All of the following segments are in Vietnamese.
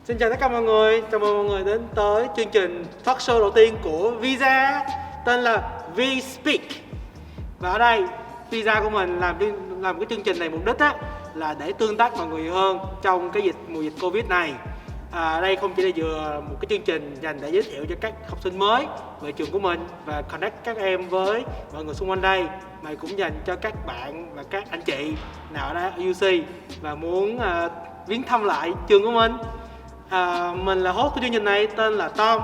Xin chào tất cả mọi người, chào mừng mọi người đến tới chương trình talk show đầu tiên của Visa, tên là VSpeak. Và ở đây Visa của mình làm cái chương trình này mục đích là để tương tác mọi người hơn trong cái mùa dịch Covid này. Đây không chỉ là vừa một cái chương trình dành để giới thiệu cho các học sinh mới về trường của mình và connect các em với mọi người xung quanh đây, mà cũng dành cho các bạn và các anh chị nào ở đây ở UC và muốn viếng thăm lại trường của mình. Mình là host của chương trình này, tên là Tom.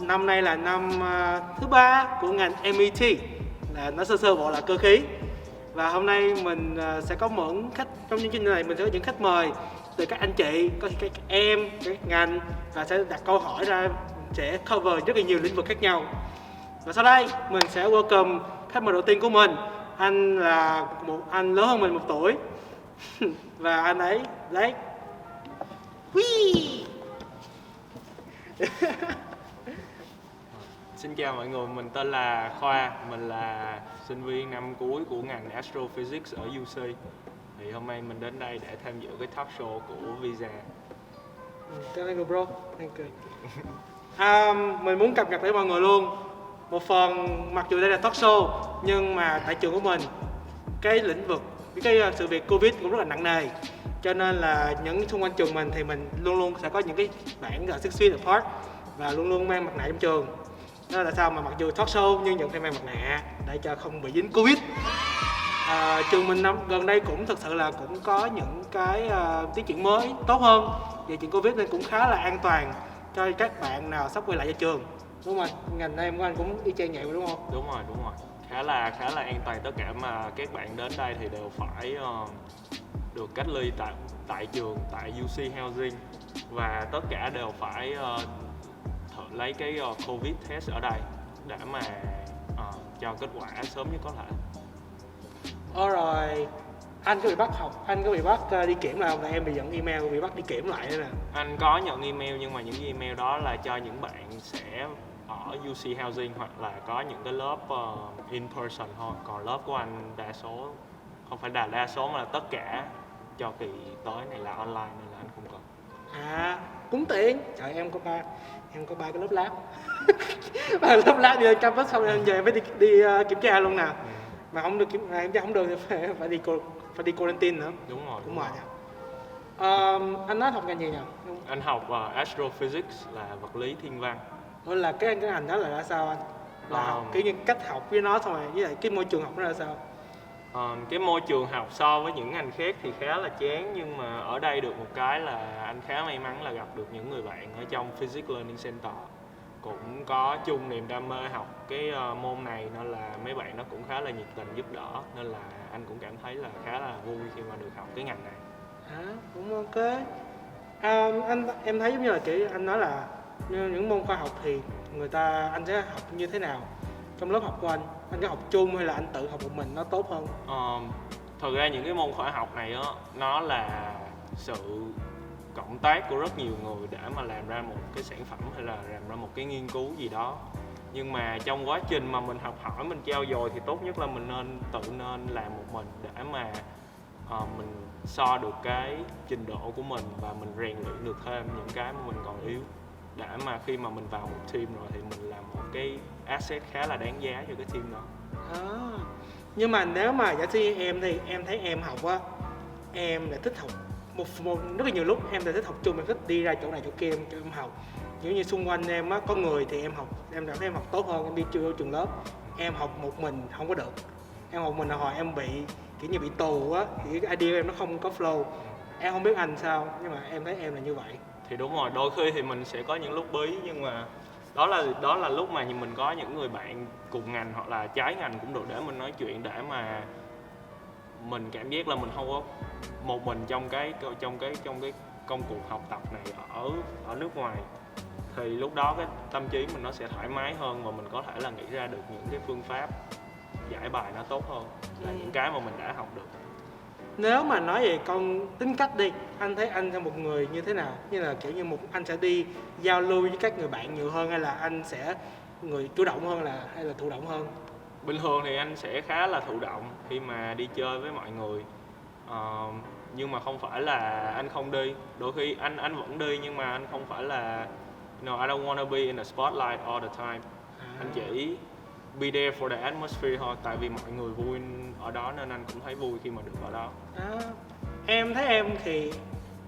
Năm nay là năm thứ 3 của ngành MET, là nó sơ bộ là cơ khí. Và hôm nay mình sẽ có mượn khách trong chương trình này, mình sẽ có những khách mời từ các anh chị, có các em, các ngành, và sẽ đặt câu hỏi ra, sẽ cover rất là nhiều lĩnh vực khác nhau. Và sau đây mình sẽ welcome khách mời đầu tiên của mình. Anh là một anh lớn hơn mình 1 tuổi và anh ấy đấy. Xin chào mọi người, mình tên là Khoa, mình là sinh viên năm cuối của ngành Astrophysics ở UC. Thì hôm nay mình đến đây để tham dự cái talk show của Visa. Thank you bro, thank you. Mình muốn cập nhật với mọi người luôn. Một phần mặc dù đây là talk show, nhưng mà tại trường của mình cái lĩnh vực, cái sự việc Covid cũng rất là nặng nề. Cho nên là những xung quanh trường mình thì mình luôn luôn sẽ có những cái bảng là 6 feet apart và luôn luôn mang mặt nạ trong trường. Đó là sao mà mặc dù talk show nhưng vẫn phải mang mặt nạ để cho không bị dính Covid. Trường mình gần đây cũng thực sự là cũng có những cái tiến triển mới tốt hơn về chuyện Covid, nên cũng khá là an toàn cho các bạn nào sắp quay lại cho trường, đúng không anh? Ngành em của anh cũng y chang vậy đúng không? Đúng rồi, khá là an toàn. Tất cả mà các bạn đến đây thì đều phải được cách ly tại trường, tại UC Housing, và tất cả đều phải lấy cái Covid test ở đây để mà cho kết quả sớm nhất có thể. Rồi, anh có bị bắt học, anh có bị bắt đi kiểm lại không? Là em bị nhận email bị bắt đi kiểm lại nữa nè. Anh có nhận email, nhưng mà những email đó là cho những bạn sẽ ở UC Housing hoặc là có những cái lớp in person thôi. Còn lớp của anh đa số, không phải là đa số mà là tất cả cho kỳ tới này là online, nên là anh không cần. Cũng tiện. Trời, em có ba cái lớp lab. Ba lớp lab đi lên campus, xong rồi giờ em phải đi kiểm tra luôn nè. Mà không được kiểm tra không được thì phải đi quarantine nữa. Đúng rồi. Anh nói học ngành gì nhỉ? Anh học Astrophysics, là vật lý thiên văn. Là cái ngành đó là sao anh? Là học kiểu như cách học với nó, xong rồi với lại cái môi trường học nó là sao? Cái môi trường học so với những ngành khác thì khá là chán, nhưng mà ở đây được một cái là anh khá may mắn là gặp được những người bạn ở trong Physics Learning Center cũng có chung niềm đam mê học cái môn này, nên là mấy bạn nó cũng khá là nhiệt tình giúp đỡ, nên là anh cũng cảm thấy là khá là vui khi mà được học cái ngành này. Cũng ok. Em thấy giống như là kiểu anh nói là những môn khoa học thì anh sẽ học như thế nào trong lớp học của anh có học chung hay là anh tự học một mình nó tốt hơn? Thật ra những cái môn khoa học này á, nó là sự cộng tác của rất nhiều người để mà làm ra một cái sản phẩm hay là làm ra một cái nghiên cứu gì đó. Nhưng mà trong quá trình mà mình học hỏi, mình trau dồi thì tốt nhất là mình nên làm một mình để mà mình so được cái trình độ của mình và mình rèn luyện được thêm những cái mà mình còn yếu, để mà khi mà mình vào một team rồi thì mình làm một cái asset khá là đáng giá cho cái team đó. Nhưng mà nếu mà giả sử em thì em thấy em học á, em lại thích học rất là nhiều lúc em lại thích học chung, em thích đi ra chỗ này chỗ kia cho em học. Kiểu như xung quanh em á có người thì em cảm thấy em học tốt hơn, em đi vô trường lớp. Em học một mình không có được, em học một mình là hồi em bị kiểu như bị tù á, thì cái idea em nó không có flow. Em không biết anh sao, nhưng mà em thấy em là như vậy. Thì đúng rồi, đôi khi thì mình sẽ có những lúc bí, nhưng mà đó là lúc mà mình có những người bạn cùng ngành hoặc là trái ngành cũng được để mình nói chuyện, để mà mình cảm giác là mình không có một mình trong cái công cuộc học tập này ở nước ngoài. Thì lúc đó cái tâm trí mình nó sẽ thoải mái hơn và mình có thể là nghĩ ra được những cái phương pháp giải bài nó tốt hơn là những cái mà mình đã học được. Nếu mà nói về con tính cách đi, anh thấy anh là một người như thế nào? Như là kiểu như anh sẽ đi giao lưu với các người bạn nhiều hơn, hay là anh sẽ người chủ động hơn hay là thụ động hơn? Bình thường thì anh sẽ khá là thụ động khi mà đi chơi với mọi người. Nhưng mà không phải là anh không đi, đôi khi anh vẫn đi nhưng mà anh không phải là I don't wanna be in the spotlight all the time. Anh chỉ be there for the atmosphere thôi, tại vì mọi người vui ở đó nên anh cũng thấy vui khi mà được ở đó. Em thấy em thì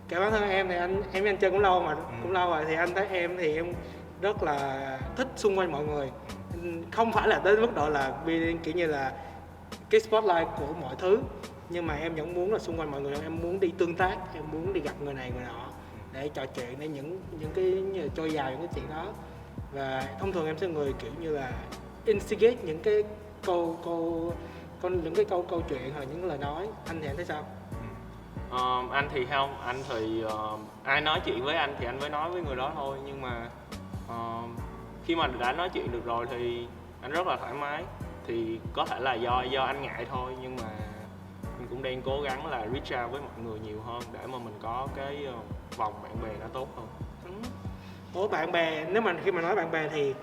cả bản thân em thì em với anh chơi cũng lâu mà cũng lâu rồi, thì anh thấy em thì em rất là thích xung quanh mọi người, không phải là đến mức độ là kiểu như là cái spotlight của mọi thứ, nhưng mà em vẫn muốn là xung quanh mọi người, em muốn đi tương tác, em muốn đi gặp người này người nọ để trò chuyện, để những cái như là trôi dài những cái chuyện đó. Và thông thường em sẽ người kiểu như là instigate những cái những cái câu chuyện hoặc những lời nói. Anh thì anh thấy sao? Anh thì không, anh thì ai nói chuyện với anh thì anh mới nói với người đó thôi, nhưng mà khi mà đã nói chuyện được rồi thì anh rất là thoải mái. Thì có thể là do anh ngại thôi, nhưng mà anh cũng đang cố gắng là reach out với mọi người nhiều hơn để mà mình có cái vòng bạn bè nó tốt hơn. Ủa bạn bè, nếu mà khi mà nói bạn bè thì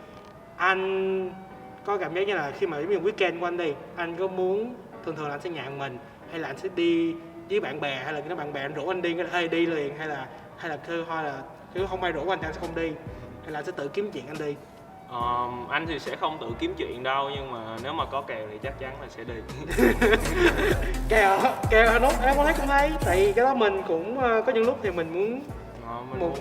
anh có cảm giác như là khi mà giống như weekend của anh đi, anh có muốn thường là anh sẽ nhàn mình, hay là anh sẽ đi với bạn bè, hay là cái bạn bè anh rủ anh đi hay đi liền, hay là cứ không ai rủ anh thì anh sẽ không đi, hay là anh sẽ tự kiếm chuyện anh đi? Anh thì sẽ không tự kiếm chuyện đâu, nhưng mà nếu mà có kèo thì chắc chắn là sẽ đi. kèo nó em có thấy cũng hay, tại vì cái đó mình cũng có những lúc thì mình muốn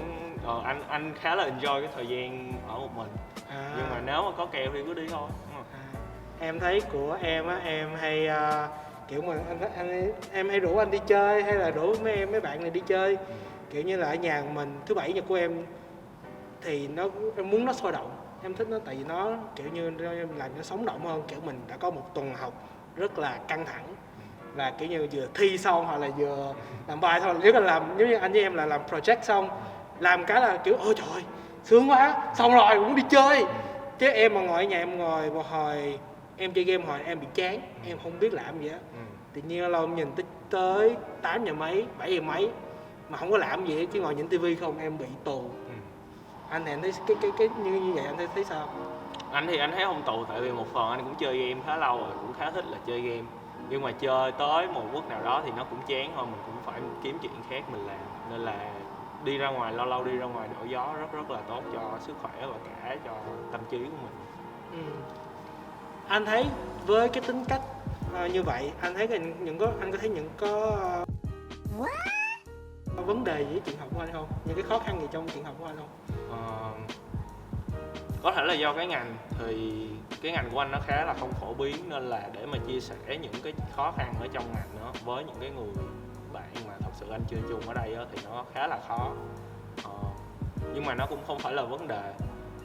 anh khá là enjoy cái thời gian ở một mình. Nhưng mà nếu mà có kèo thì cứ đi thôi. Em thấy của em á, em hay kiểu mà em hay rủ anh đi chơi, hay là rủ mấy bạn này đi chơi, kiểu như là ở nhà mình thứ bảy nhật của em thì em muốn nó sôi động, em thích nó tại vì nó kiểu như làm nó sống động hơn. Kiểu mình đã có một tuần học rất là căng thẳng và kiểu như vừa thi xong hoặc là vừa làm bài thôi, nếu là làm giống như anh với em là làm project xong, làm cái là kiểu ôi trời sướng quá, xong rồi cũng đi chơi. Chứ em mà ngồi ở nhà em ngồi một hồi em chơi game hồi em bị chán, em không biết làm gì á. Tự nhiên lâu em nhìn tới 8 giờ mấy 7 giờ mấy mà không có làm gì hết, chỉ ngồi nhìn tivi không, em bị tù. Anh thì anh thấy cái như vậy anh thấy sao? Anh thì anh thấy không tù, tại vì một phần anh cũng chơi game khá lâu rồi, cũng khá thích là chơi game, nhưng mà chơi tới một lúc nào đó thì nó cũng chán thôi, mình cũng phải kiếm chuyện khác mình làm. Nên là đi ra ngoài, lâu đi ra ngoài đổi gió rất là tốt cho sức khỏe và cả cho tâm trí của mình. Anh thấy với cái tính cách như vậy, anh thấy anh có thấy những vấn đề gì với chuyện học của anh không? Những cái khó khăn gì trong chuyện học của anh không? Có thể là do cái ngành, thì cái ngành của anh nó khá là không phổ biến, nên là để mà chia sẻ những cái khó khăn ở trong ngành đó với những cái người bạn mà thật sự anh chơi chung ở đây đó, thì nó khá là khó. Nhưng mà nó cũng không phải là vấn đề,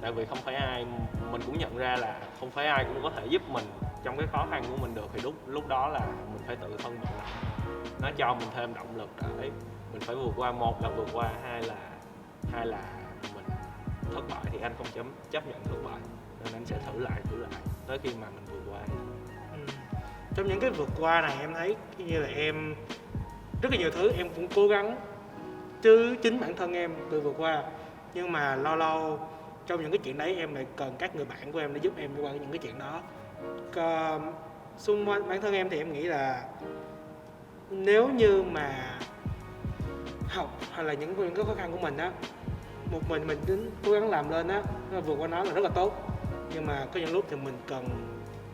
tại vì không phải ai, mình cũng nhận ra là không phải ai cũng có thể giúp mình trong cái khó khăn của mình được, thì lúc đó là mình phải tự thân vận động, nó cho mình thêm động lực để mình phải vượt qua. Một là vượt qua, hai là mình thất bại thì anh không chấp nhận thất bại, nên anh sẽ thử lại tới khi mà mình vượt qua. Trong những cái vượt qua này em thấy như là em rất là nhiều thứ em cũng cố gắng, chứ chính bản thân em tự vượt qua, nhưng mà lâu trong những cái chuyện đấy em lại cần các người bạn của em để giúp em qua những cái chuyện đó. Xung quanh bản thân em thì em nghĩ là nếu như mà học hay là những cái khó khăn của mình á, một mình đến cố gắng làm lên á, vượt qua nó là rất là tốt, nhưng mà có những lúc thì mình cần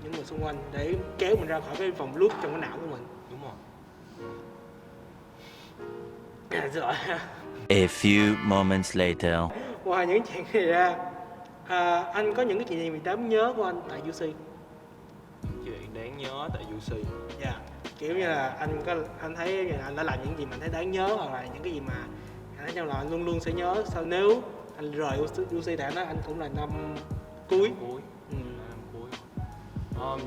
những người xung quanh để kéo mình ra khỏi cái vòng loop trong cái não của mình. Đúng rồi. A few moments later. Ngoài những chuyện này ra, anh có những cái chuyện gì đáng nhớ của anh tại UC? Chuyện đáng nhớ tại UC. Dạ, kiểu như là anh thấy anh đã làm những gì mà anh thấy đáng nhớ, hoặc là những cái gì mà anh thấy trong lòng anh luôn sẽ nhớ. Sau nếu anh rời UC thì anh nói anh cũng là năm cuối.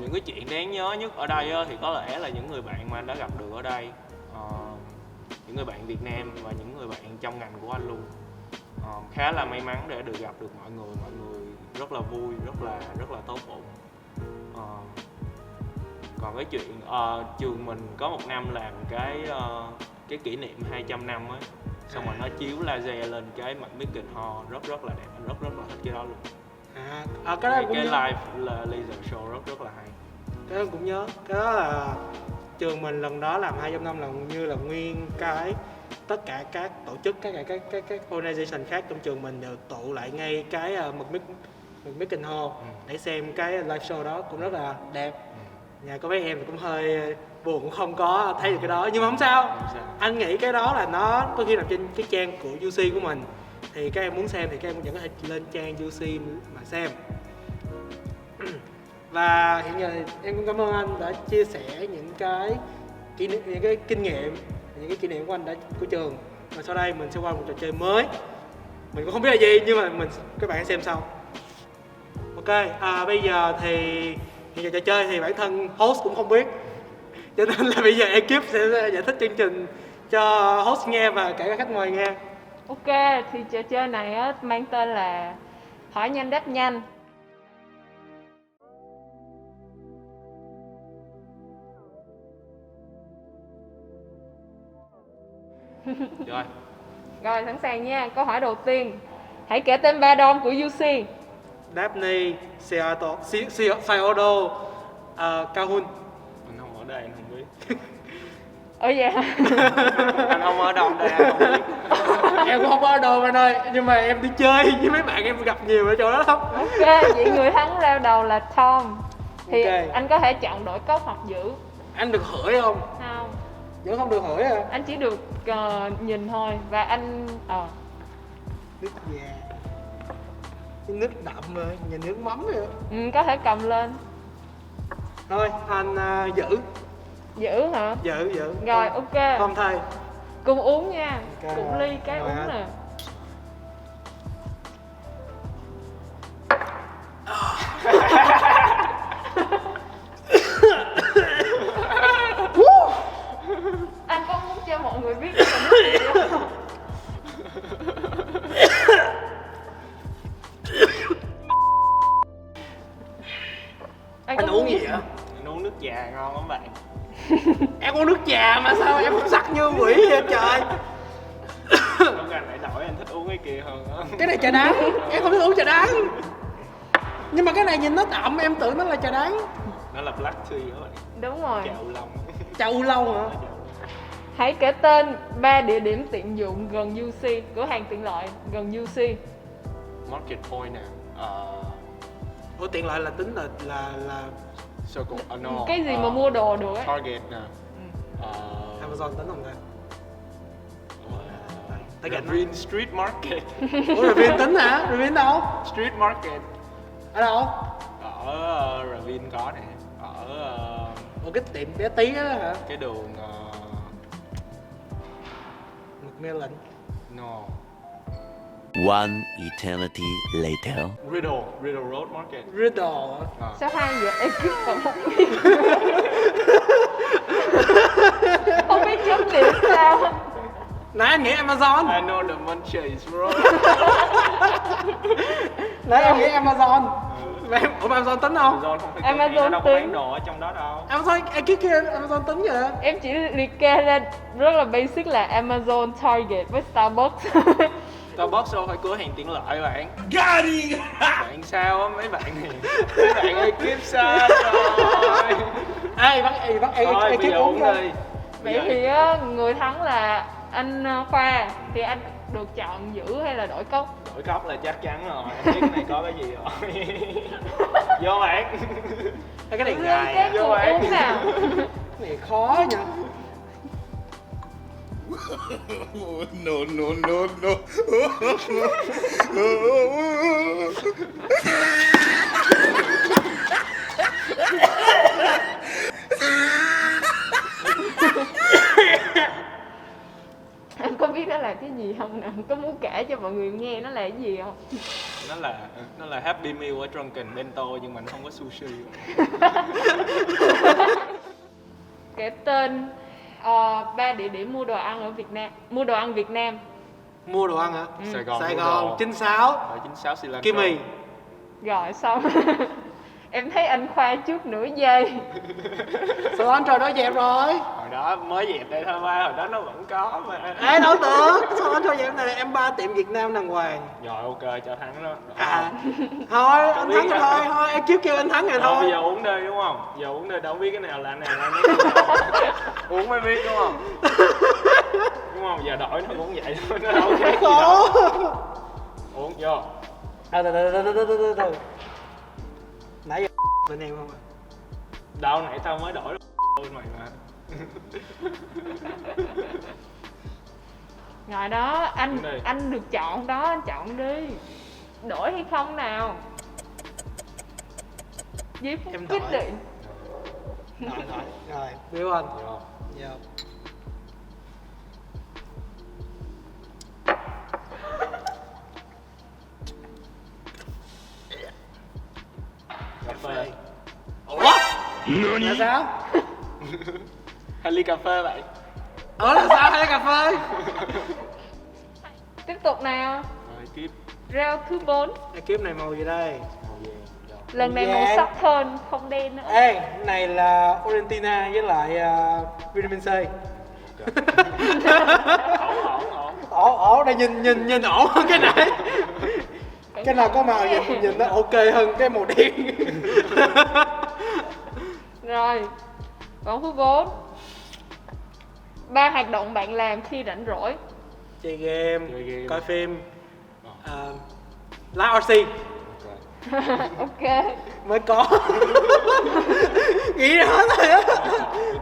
Những cái chuyện đáng nhớ nhất ở đây thì có lẽ là những người bạn mà anh đã gặp được ở đây, những người bạn Việt Nam và những người bạn trong ngành của anh luôn. Khá là may mắn để được gặp được mọi người rất là vui, rất là tốt bụng. Còn cái chuyện trường mình có một năm làm cái kỷ niệm 200 năm á, xong rồi nó chiếu laser lên cái mặt Beacon Hall rất là đẹp, anh rất là thích cái đó luôn. Cái đó cũng cái live là laser show rất là hay. cái đó cũng nhớ. Cái đó là trường mình lần đó làm 2 trong 5 lần, như là nguyên cái tất cả các tổ chức, các organization khác trong trường mình đều tụ lại ngay cái McMicken Hall để xem cái live show đó, cũng rất là đẹp. Nhà có mấy em thì cũng hơi buồn, cũng không có thấy được cái đó, nhưng mà không sao. Anh nghĩ cái đó là nó có khi nằm trên cái trang của UC của mình, thì các em muốn xem thì các em vẫn có thể lên trang UC mà xem. Và hiện giờ em cũng cảm ơn anh đã chia sẻ những cái kinh nghiệm, những cái kỷ niệm của anh của trường. Và sau đây mình sẽ qua một trò chơi mới, mình cũng không biết là gì nhưng mà các bạn hãy xem sau. Ok, bây giờ thì hiện giờ trò chơi thì bản thân host cũng không biết, cho nên là bây giờ ekip sẽ giải thích chương trình cho host nghe và cả các khách mời nghe. Ok, thì trò chơi này á, mang tên là hỏi nhanh đáp nhanh. Rồi. Rồi, sẵn sàng nha. Câu hỏi đầu tiên, hãy kể tên 3 dom của UC. Daphne, Siodo, Cahun. Anh không ở đây anh không biết. Vậy hả? Anh không ở đâu đây anh không biết. Em cũng không ở đâu anh ơi, nhưng mà em đi chơi với mấy bạn em gặp nhiều ở chỗ đó lắm. Ok, vậy người thắng leo đầu là Tom. Thì Ok. anh có thể chọn đổi cốc hoặc giữ. Anh được hửi không? Không, Vẫn không được hửi à? anh chỉ được nhìn thôi. Và anh Nước già, cái nước đậm rồi, nhìn nước mắm rồi. có thể cầm lên. Thôi anh giữ. Giữ hả? Giữ. Rồi, ok. Không thay. Cùng uống nha. Ok, Cùng ly cái rồi uống anh. nè. Anh có muốn cho mọi người biết cái là nước gì không? Anh uống gì vậy? Anh uống nước già ngon lắm bạn. Em uống nước trà mà sao em sắc như quỷ vậy trời? Lúc anh lại đổi anh thích uống cái kia hơn á. Cái này trà đắng, em không biết uống trà đắng. Nhưng mà cái này nhìn nó đậm, em tưởng nó là trà đắng. Nó là black tea đó bạn. Đúng rồi. Chậu lòng. Trà u lâu hả? Hãy kể tên 3 địa điểm tiện dụng gần UC, cửa hàng tiện lợi gần UC. Market Point nè. Ủa tiện lợi là tính là Circle, no. Cái gì mà mua đồ được á. Target nè. Amazon tính không ta? Tại cạnh Green Street Market. Ủa Ravin tính hả? Ravin đâu? Street Market. Ở đâu? Ở Ravin có nè. Ở Ủa cái tiệm bé tí đó hả? cái đường Macmillan. no. One eternity later. Riddle Road Market. Riddle. Sao hai giờ ekip còn một không biết chấm điểm sao. Nãy anh nghĩ Amazon. I know the Munchies bro. Nãy em nghĩ Amazon. Mà ủa mà Amazon tính không? Amazon không phải Amazon nó đâu có bán tính. đồ ở trong đó đâu. Amazon, cái kia Amazon tính vậy? Em chỉ liệt kê ra rất là basic là Amazon, Target với Starbucks. Starbucks đâu phải cửa hàng tiện lợi bạn. Bạn sao á mấy bạn này? Mấy bạn ekip sao rồi? Ai bắt Thôi bây ekip giờ uống uống đi. đi. Vậy thì á, người thắng là anh Khoa, thì anh được chọn giữ hay là đổi cốc? Đổi cốc là chắc chắn rồi. Em biết cái này có cái gì rồi. Vô bạn. Cái này Lên dài. cái vô cùng bạn. uống nào. Cái này khó nhỉ. No. Anh có biết nó là cái gì không nè? Có muốn kể cho mọi người nghe nó là cái gì không? Nó là Happy Meal ở Drunken Bento nhưng mà nó không có sushi. Kể tên 3 địa điểm mua đồ ăn ở Việt Nam, mua đồ ăn Việt Nam. Mua đồ ăn hả? Sài Gòn. Sài Gòn, 96, Ở 96 Cilantro. Kim Mì. Rồi xong. Em thấy anh Khoa trước nửa giây. Sự anh trời đó dẹp rồi. Hồi đó mới dẹp đây thôi ba, hồi đó nó vẫn có mà. Ê đâu được, sao anh cho dẹp này, em ba tiệm Việt Nam đàng hoàng. Rồi ok cho thắng đó. Thôi anh biết thắng rồi á. thôi, em trước kêu anh thắng rồi Thôi bây thôi. giờ uống đi đúng không? Giờ uống đi đâu biết cái nào là cái nào uống mới biết đúng không? Đúng không? Giờ đổi nó cũng vậy thôi, nó đâu khác gì đâu. Uống vô. Từ. Nãy giờ bên em không ạ? Đâu nãy tao mới đổi bên mày mà. Ngồi đó, Đúng đi. anh được chọn đó, anh chọn đi. Đổi hay không nào? Giây phút Em quyết đổi. định. Rồi, Bill anh. Vô. Vô. Cà phê. Ủa? Là sao? Hai ly cà phê vậy. Là sao hay cà phê? Tiếp tục nào. Rồi tiếp. Round thứ 4. Kiếp này màu gì đây? Màu vàng. Vô. Lần này Vàng. màu sắc hơn, không đen nữa. Ê, này là Argentina với lại vitamin C. Ổn. Đây nhìn ổn hơn cái này. Cái nào có màu nhìn nó ok hơn cái màu đen. Rồi, vòng thứ 4. 3 hoạt động bạn làm khi rảnh rỗi. Chơi game, Chơi game. coi phim, lái RC Ok. mới có. Nghĩ ra hết rồi á.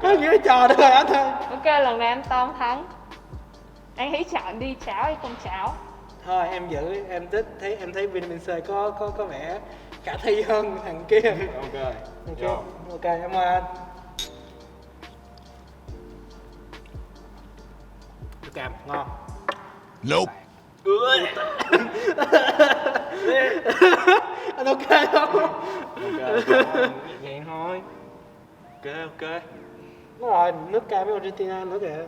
Có nghĩa trò được rồi anh thôi. Ok, lần này anh Tom thắng. Anh hãy chọn đi, cháo hay không cháo? Thôi em giữ, em thích thấy em thấy vitamin C có vẻ khả thi hơn thằng kia. Ok. Vô. Ok em mời anh. Cam ngon. Nope. Anh ok không? Ok. Nhẹ thôi. Ok. Đúng rồi, nước cam với Argentina nữa kìa.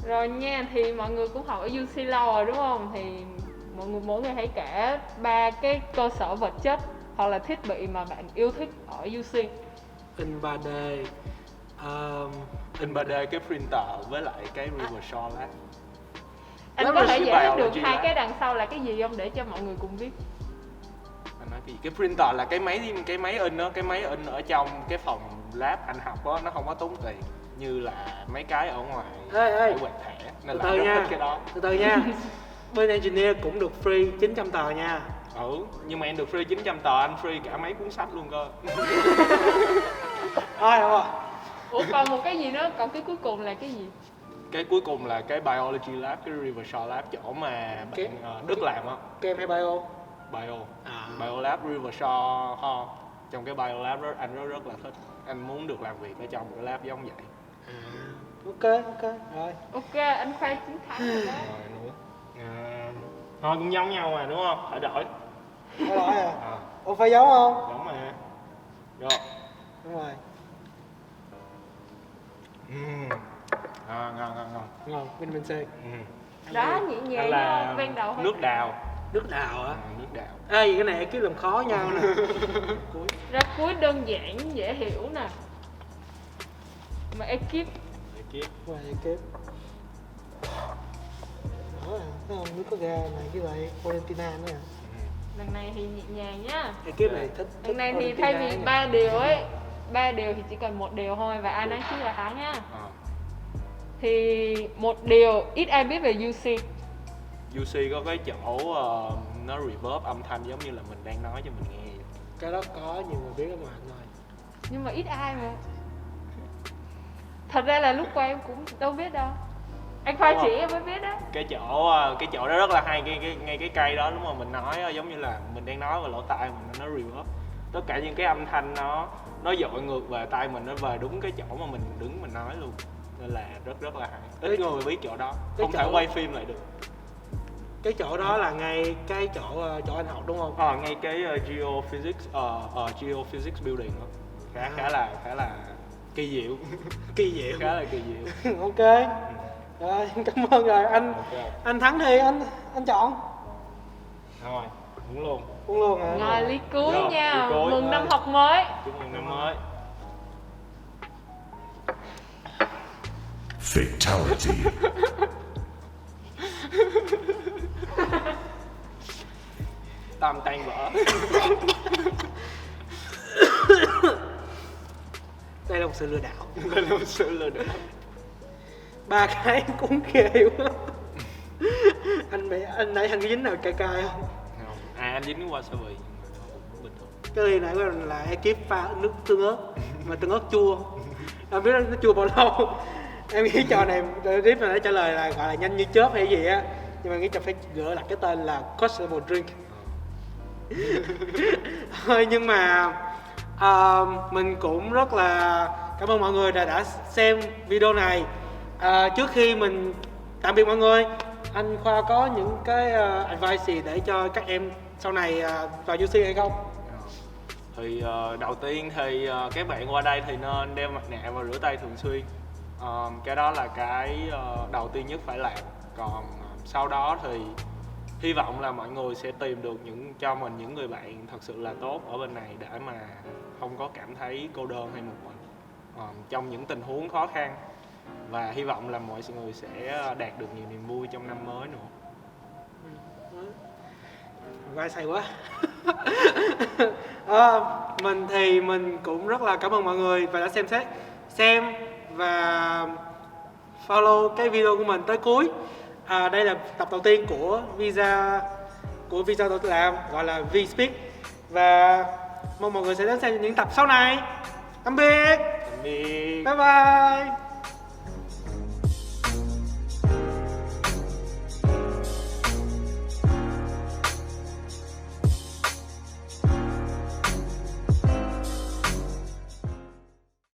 Rồi nha, thì mọi người cũng học ở UC lâu rồi đúng không? Thì mỗi người hãy kể 3 cái cơ sở vật chất hoặc là thiết bị mà bạn yêu thích ở UC. In 3D, In 3D cái printer với lại cái Rivershore Lab. Anh Nó có là thể ship giải thích được biology hai lab. cái đằng sau là cái gì không để cho mọi người cùng biết? Anh nói cái gì? Cái printer là cái máy in đó, cái máy in ở trong cái phòng lab anh học đó, nó không có tốn tiền như là mấy cái ở ngoài Ê. để quẹt thẻ nên từ là từ rất nha, thích cái đó. từ nha. Bên engineer cũng được free 900 tờ nha. Nhưng mà em được free 900 tờ, anh free cả mấy cuốn sách luôn cơ. Thôi đúng rồi. Ủa còn một cái gì nữa, còn cái cuối cùng là cái gì? Cái cuối cùng là cái biology lab, cái Rivershore Lab, chỗ mà Cái- bạn Đức làm á. Kem hay bio? Bio À. Bio Lab Rivershore Hall. Trong cái Bio Lab đó, anh rất là thích. Anh muốn được làm việc ở trong cái lab giống vậy. Ok rồi. Ok, anh Khoa chiến thắng rồi đó. Rồi nữa. Thôi cũng giống nhau mà đúng không? Phải đổi. Có lỗi à? À, Ủa phải giống không? giống mà. Rồi. Đúng rồi. Ngon. Ngon, vitamin C. Đó, nhẹ Đây nhàng là thôi, ban đầu thôi. nước đào. Nước đào hả? Nước đào. Ê, cái này cứ làm khó nhau nè. Cuối. Ra cuối đơn giản, dễ hiểu nè. Mà ekip Để kia. Ngoài kép. Đó, thấy không? Nước có ga này với lại Argentina nữa à. lần này thì nhẹ nhàng nhá. Ekip này thích. Lần này thì Argentina thay vì nha. 3 điều ấy, 3 điều thì chỉ cần 1 điều thôi và ai nói trước là thắng nhá. Thì một điều ít ai biết về UC. UC có cái chỗ nó reverb âm thanh giống như là mình đang nói cho mình nghe vậy. Cái đó có nhiều người biết lắm mà anh ơi. Nhưng mà ít ai mà. Thật ra là lúc quay em cũng đâu biết đâu. Anh Khoa Đúng chỉ không? em mới biết đấy. Cái chỗ đó rất là hay, ngay cái cây đó đúng không? Mình nói giống như là mình đang nói vào lỗ tai mình, nó reverb. Tất cả những cái âm thanh nó dội ngược về tai mình, nó về đúng cái chỗ mà mình đứng mình nói luôn. Nên là rất là hay. Ít người biết chỗ đó, không thể quay phim lại được. Cái chỗ đó là ngay cái chỗ anh học đúng không? Ngay cái Geophysics building đó. Khá là kỳ diệu. Kỳ diệu. Khá là kỳ diệu. Ok. Rồi, cảm ơn rồi anh. Ok. Anh thắng thì anh chọn. Rồi, Đúng luôn. Uống luôn hả? Ngồi ly cuối Rồi, nha, ly cuối. mừng năm học mới. Chúc mừng năm mới. Fatality. Tam tan vỡ. Đây là một sự lừa đảo. Đây là một sự lừa đảo. 3 cái cũng ghê quá. Anh nãy anh có dính nào cay cay không? Không. Anh dính cái wasabi nhưng mà nó cũng bình thường. Cái ly nãy của anh là ekip pha nước tương ớt, mà tương ớt chua. Em biết nó chua bao lâu. Em nghĩ trò này clip này nó trả lời là gọi là nhanh như chớp hay gì á, nhưng mà em nghĩ cho phải gỡ lại cái tên là questionable drink. Thôi nhưng mà mình cũng rất là cảm ơn mọi người đã xem video này. Trước khi mình tạm biệt mọi người, anh Khoa có những cái advice gì để cho các em sau này vào UC hay không? Thì đầu tiên thì các bạn qua đây thì nên đeo mặt nạ và rửa tay thường xuyên. Cái đó là cái đầu tiên nhất phải làm. Còn sau đó thì hy vọng là mọi người sẽ tìm được cho mình những người bạn thật sự là tốt ở bên này để mà không có cảm thấy cô đơn hay một mình trong những tình huống khó khăn, và hy vọng là mọi người sẽ đạt được nhiều niềm vui trong năm mới nữa. Vai say quá. Mình thì mình cũng rất là cảm ơn mọi người và đã xem và follow cái video của mình tới cuối. Đây là tập đầu tiên của Visa tôi làm, gọi là V-Speak, và mong mọi người sẽ đến xem những tập sau này. Tạm biệt. Tạm biệt. Bye bye.